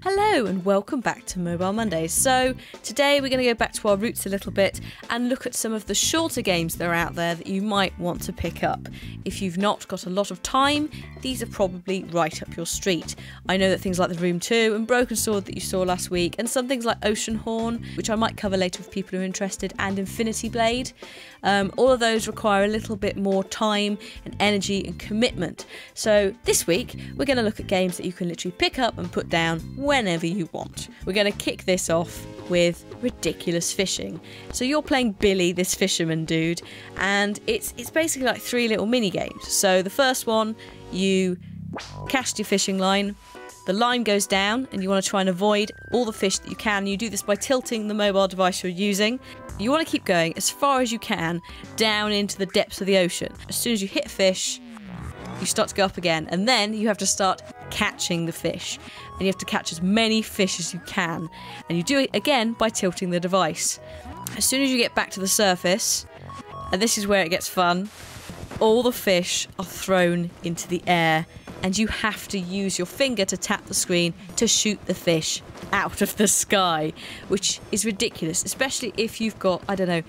Hello and welcome back to Mobile Mondays. So today we're going to go back to our roots a little bit and look at some of the shorter games that are out there that you might want to pick up. If you've not got a lot of time, these are probably right up your street. I know that things like The Room 2 and Broken Sword that you saw last week, and some things like Ocean Horn, which I might cover later if people are interested, and Infinity Blade, all of those require a little bit more time and energy and commitment. So this week we're going to look at games that you can literally pick up and put down whenever you want. We're going to kick this off with Ridiculous Fishing. So you're playing Billy, this fisherman dude, and it's basically like 3 little mini games. So the first one, you cast your fishing line, the line goes down and you want to try and avoid all the fish that you can. You do this by tilting the mobile device you're using. You want to keep going as far as you can down into the depths of the ocean. As soon as you hit fish, you start to go up again, and then you have to start catching the fish, and you have to catch as many fish as you can, and you do it again by tilting the device. As soon as you get back to the surface, and this is where it gets fun, all the fish are thrown into the air, and you have to use your finger to tap the screen to shoot the fish out of the sky, which is ridiculous, especially if you've got, I don't know,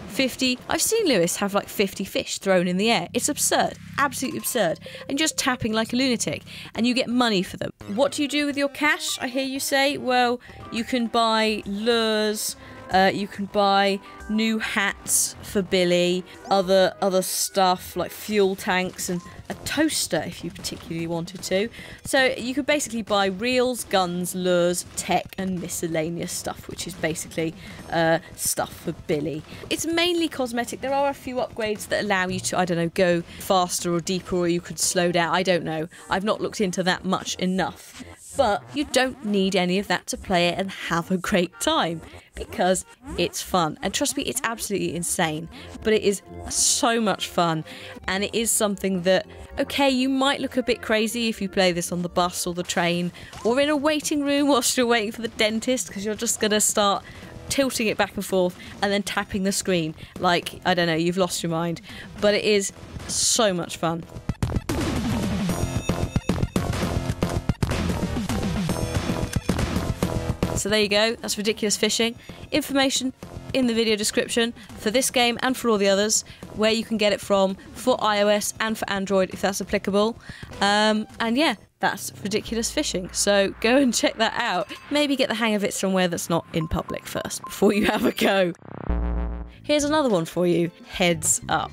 50. I've seen Lewis have like 50 fish thrown in the air. It's absurd, absolutely absurd. And just tapping like a lunatic, and you get money for them. What do you do with your cash, I hear you say? Well, you can buy lures, you can buy new hats for Billy, other stuff like fuel tanks and a toaster if you particularly wanted to. So you could basically buy reels, guns, lures, tech and miscellaneous stuff, which is basically stuff for Billy. It's mainly cosmetic. There are a few upgrades that allow you to, I don't know, go faster or deeper, or you could slow down. I don't know. I've not looked into that much enough. But you don't need any of that to play it and have a great time, because it's fun. And trust me, it's absolutely insane, but it is so much fun. And it is something that, okay, you might look a bit crazy if you play this on the bus or the train or in a waiting room whilst you're waiting for the dentist, because you're just going to start tilting it back and forth and then tapping the screen like, I don't know, you've lost your mind. But it is so much fun. So there you go, that's Ridiculous Fishing. Information in the video description for this game and for all the others, where you can get it from for iOS and for Android if that's applicable. And yeah, that's Ridiculous Fishing. So go and check that out. Maybe get the hang of it somewhere that's not in public first before you have a go. Here's another one for you, Heads Up.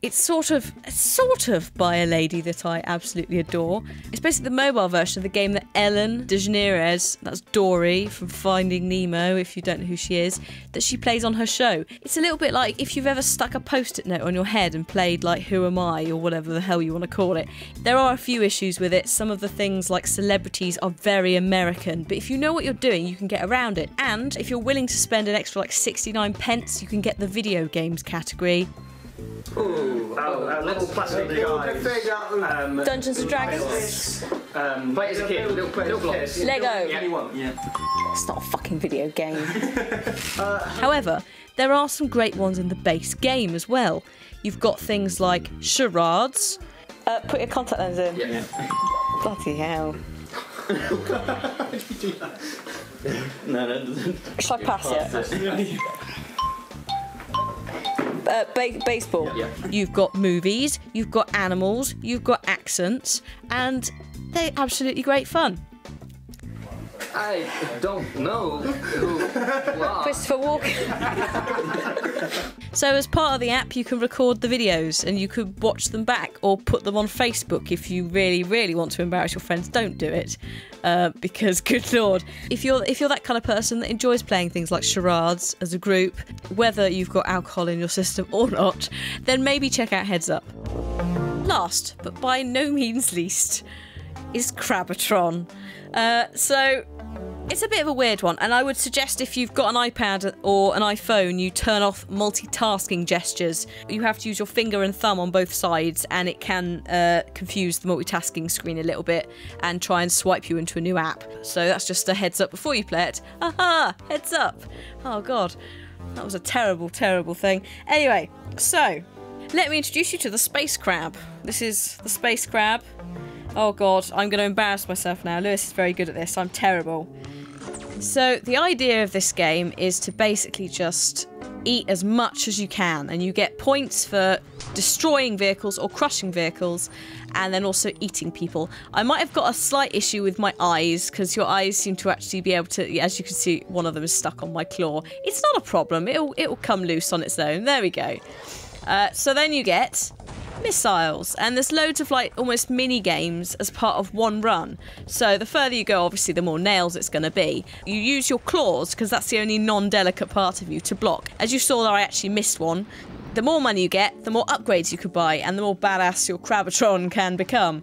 It's sort of by a lady that I absolutely adore. It's basically the mobile version of the game that Ellen DeGeneres, that's Dory from Finding Nemo, if you don't know who she is, that she plays on her show. It's a little bit like if you've ever stuck a post-it note on your head and played like Who Am I, or whatever the hell you want to call it. There are a few issues with it. Some of the things like celebrities are very American, but if you know what you're doing, you can get around it. And if you're willing to spend an extra like 69 pence, you can get the video games category. Ooh, little plastic guys. Dungeons and Dragons. Play as a kid, little blocks. Lego. Anyone. Yeah. It's not a fucking video game. However, there are some great ones in the base game as well. You've got things like charades. Put your contact lens in. Yeah. Bloody hell. How did you do that? No, that doesn't. Shall I pass it? Baseball. Yeah. You've got movies, you've got animals, you've got accents, and they're absolutely great fun. I don't know who. Christopher Walken. So as part of the app, you can record the videos and you could watch them back or put them on Facebook if you really, really want to embarrass your friends. Don't do it, because good lord, if you're that kind of person that enjoys playing things like charades as a group, whether you've got alcohol in your system or not, then maybe check out Heads Up. Last, but by no means least, is Crabatron. So it's a bit of a weird one, and I would suggest if you've got an iPad or an iPhone, you turn off multitasking gestures. You have to use your finger and thumb on both sides, and it can confuse the multitasking screen a little bit and try and swipe you into a new app. So that's just a heads up before you play it. Aha! Heads up! Oh god, that was a terrible, terrible thing. Anyway, so let me introduce you to the Space Crab. This is the Space Crab. Oh god, I'm going to embarrass myself now. Lewis is very good at this. I'm terrible. So the idea of this game is to basically just eat as much as you can, and you get points for destroying vehicles or crushing vehicles, and then also eating people. I might have got a slight issue with my eyes, because your eyes seem to actually be able to, as you can see, one of them is stuck on my claw. It's not a problem. It'll come loose on its own. There we go. So then you get missiles, and there's loads of like almost mini games as part of one run. So the further you go, obviously the more nails it's going to be. You use your claws, because that's the only non-delicate part of you, to block. As you saw there, I actually missed one. The more money you get, the more upgrades you could buy, and the more badass your Crabatron can become.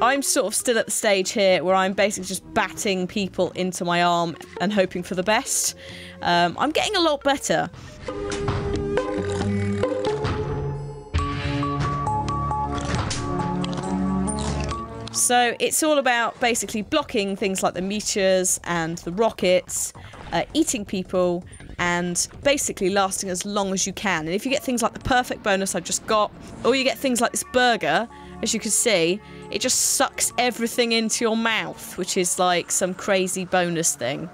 I'm sort of still at the stage here where I'm basically just batting people into my arm and hoping for the best. I'm getting a lot better. So it's all about basically blocking things like the meteors and the rockets, eating people, and basically lasting as long as you can. And if you get things like the perfect bonus I just got, or you get things like this burger, as you can see, it just sucks everything into your mouth, which is like some crazy bonus thing.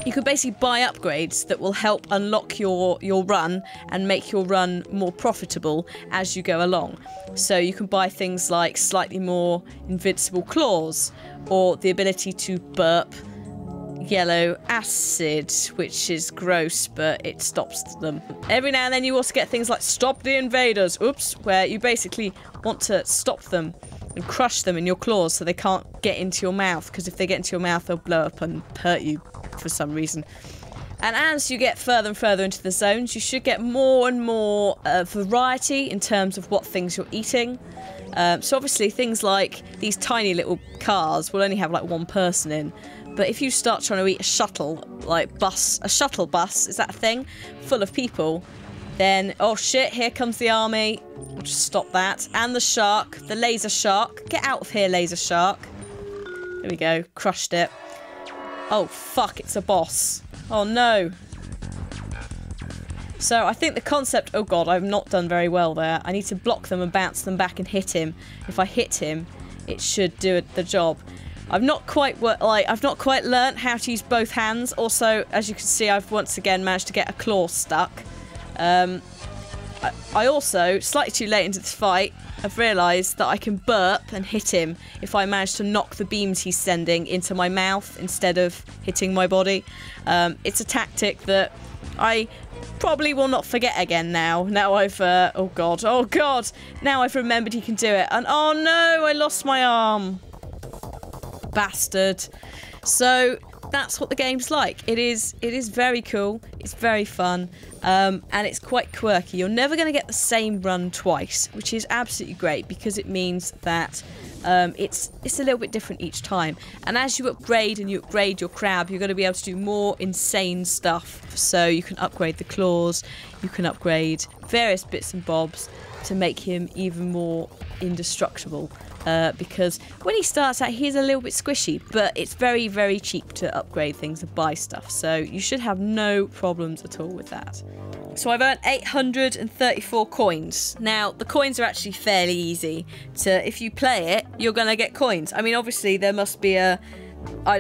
You can basically buy upgrades that will help unlock your run and make your run more profitable as you go along. So you can buy things like slightly more invincible claws, or the ability to burp yellow acid, which is gross, but it stops them. Every now and then you also get things like stop the invaders, oops, where you basically want to stop them and crush them in your claws so they can't get into your mouth, because if they get into your mouth they'll blow up and hurt you for some reason. And as you get further and further into the zones, you should get more and more variety in terms of what things you're eating. So obviously things like these tiny little cars will only have like one person in, but if you start trying to eat a shuttle, like bus, a shuttle bus, is that a thing, full of people, then, oh shit, here comes the army. We'll just stop that. And the shark, the laser shark. Get out of here, laser shark. There we go, crushed it. Oh fuck, it's a boss. Oh no. So I think the concept, oh god, I've not done very well there. I need to block them and bounce them back and hit him. If I hit him, it should do the job. I've not quite learnt how to use both hands. Also, as you can see, I've once again managed to get a claw stuck. I also, slightly too late into this fight, have realised that I can burp and hit him if I manage to knock the beams he's sending into my mouth instead of hitting my body. It's a tactic that I probably will not forget again now. Now I've, oh god, now I've remembered he can do it. And oh no, I lost my arm. Bastard. So that's what the game's like. It is very cool, it's very fun, and it's quite quirky. You're never going to get the same run twice, which is absolutely great, because it means that it's a little bit different each time. And as you upgrade and you upgrade your crab, you're going to be able to do more insane stuff. So you can upgrade the claws, you can upgrade various bits and bobs to make him even more indestructible. Because when he starts out, he's a little bit squishy, but it's very, very cheap to upgrade things and buy stuff. So you should have no problems at all with that. So I've earned 834 coins. Now, the coins are actually fairly easy. If you play it, you're going to get coins. I mean, obviously, there must be I'd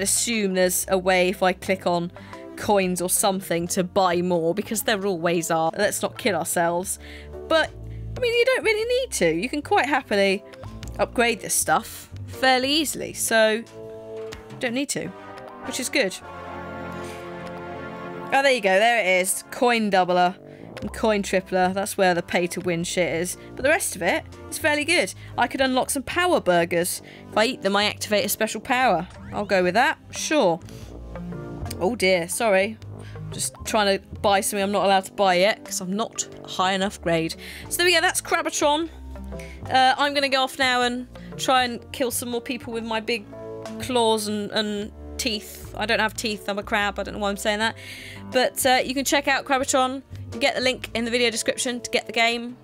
assume there's a way if I click on coins or something to buy more, because there always are. Let's not kid ourselves. But, I mean, you don't really need to. You can quite happily upgrade this stuff fairly easily, so don't need to, which is good. Oh, there you go, there it is. Coin doubler and coin tripler. That's where the pay to win shit is. But the rest of it is fairly good. I could unlock some power burgers. If I eat them, I activate a special power. I'll go with that, sure. Oh dear, sorry. Just trying to buy something I'm not allowed to buy yet, because I'm not high enough grade. So there we go, that's Crabatron. I'm going to go off now and try and kill some more people with my big claws and teeth. I don't have teeth, I'm a crab, I don't know why I'm saying that. But you can check out Crabatron. You can get the link in the video description to get the game,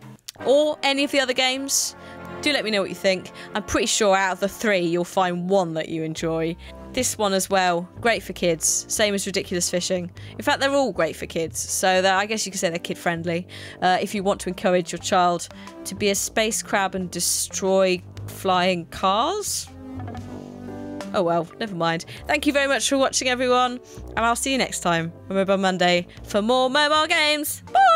or any of the other games. Do let me know what you think. I'm pretty sure out of the 3, you'll find one that you enjoy. This one as well, great for kids, same as Ridiculous Fishing. In fact, they're all great for kids, so I guess you could say they're kid-friendly. If you want to encourage your child to be a space crab and destroy flying cars. Oh well, never mind. Thank you very much for watching, everyone, and I'll see you next time on Mobile Monday for more mobile games. Bye!